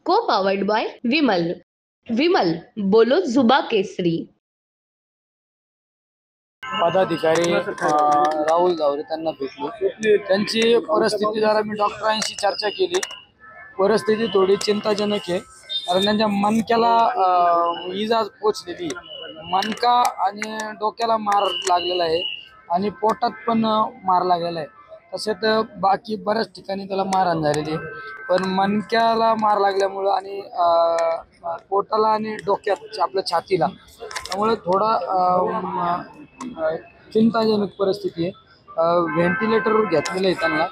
को powered by Vimal. Vimal, बोलो जुबा केसरी. पदाधिकारी राहुल जावरे त्यांना भेटलो. त्यांची परिस्थिती जरा मी डॉक्टरांशी चर्चा केली. परिस्थिती थोडी चिंताजनक आहे, कारण त्यांच्या मणक्याला इजा पोचलेली, मणका आणि डोक्याला मार लागलेला आहे आणि पोटात पण मार लागलेला आहे. तसेच बाकी बऱ्याच ठिकाणी त्याला मारहाण झालेली आहे, पण मणक्याला मार लागल्यामुळं आणि पोटाला आणि डोक्यात आपल्या छातीला, त्यामुळे थोडा चिंताजनक परिस्थिती आहे. व्हेंटिलेटरवर घेतलेलं आहे त्यांना,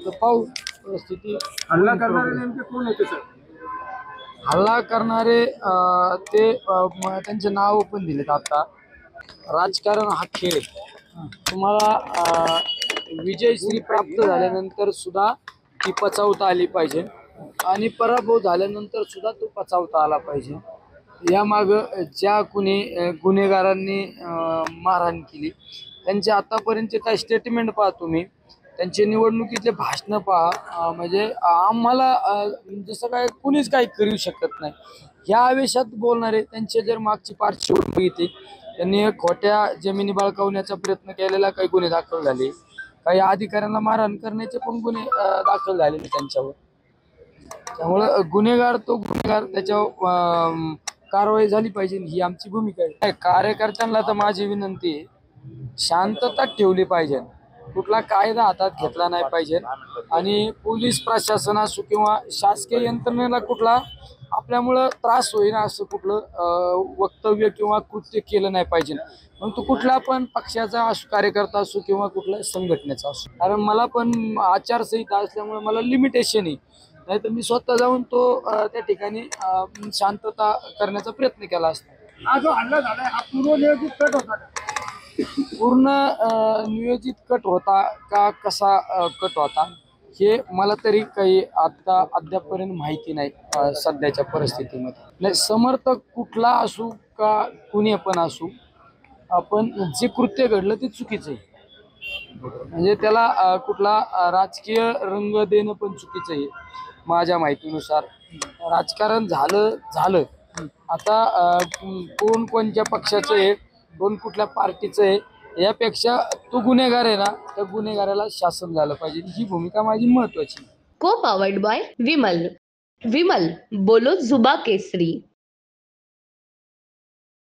तर पाहू परिस्थिती. हल्ला करणारे नेमके कोण होते सर? हल्ला करणारे ते त्यांचे नाव पण दिलेत. आता राजकारण हा खेळ आहे. तुम्हाला विजयश्री प्राप्त झाल्यानंतर सुद्धा ती पचवता आली पाहिजे आणि पराभव झाल्यानंतर सुद्धा तो पचवता आला पाहिजे. यामागं ज्या कुणी गुन्हेगारांनी मारहाण केली त्यांचे आतापर्यंतचे काही स्टेटमेंट पहा तुम्ही, त्यांचे निवडणुकीचे भाषणं पहा. म्हणजे आम्हाला जसं काय कुणीच काही करू शकत नाही ह्या आवेशात बोलणारे. त्यांचे जर मागची पार्श्वभूमी बघितली, त्यांनी खोट्या जमिनी बळकावण्याचा प्रयत्न केलेला काही गुन्हे दाखल झाले, काही अधिकाऱ्यांना मारहाण करण्याचे पण गुन्हे दाखल झालेले त्यांच्यावर. त्यामुळं गुन्हेगार तो गुन्हेगार, त्याच्यावर कारवाई झाली पाहिजे, ही आमची भूमिका आहे. कार्यकर्त्यांना तर माझी विनंती आहे, शांतता ठेवली पाहिजे, कुठला कायदा हातात घेतला नाही पाहिजे आणि पोलीस प्रशासन असो किंवा शासकीय यंत्रणेला कुठला आपल्यामुळं त्रास होईल असं कुठलं वक्तव्य किंवा कृत्य केलं नाही पाहिजे. मग तो कुठला पण पक्षाचा असो, कार्यकर्ता असो किंवा कुठल्या संघटनेचा असो. कारण मला पण आचारसंहिता असल्यामुळे मला लिमिटेशन आहे, नाही तर मी स्वतः जाऊन तो त्या ठिकाणी शांतता करण्याचा प्रयत्न केला असता. हा जो हल्ला झालाय हा पूर्वनियोजित कट होता का? पूर्ण नियोजित कट होता का कसा कट होता हे मला तरी काही आता अद्यापर्यंत माहिती नाही सध्याच्या परिस्थितीमध्ये. नाही, समर्थक कुठला असू का कुणी पण असू, आपण जे कृत्य घडलं ते चुकीचं आहे. म्हणजे त्याला कुठला राजकीय रंग देणं पण चुकीचं आहे. माझ्या माहितीनुसार राजकारण झालं आता कोण कोणत्या पक्षाचं आहे, कोण कुठल्या पार्टीचं आहे, यापेक्षा तो गुन्हेगार आहे ना, त्या गुन्हेगाराला शासन झालं पाहिजे, ही भूमिका माझी महत्वाची. को पावर्ड बाय विमल. विमल, बोलो जुबा केसरी.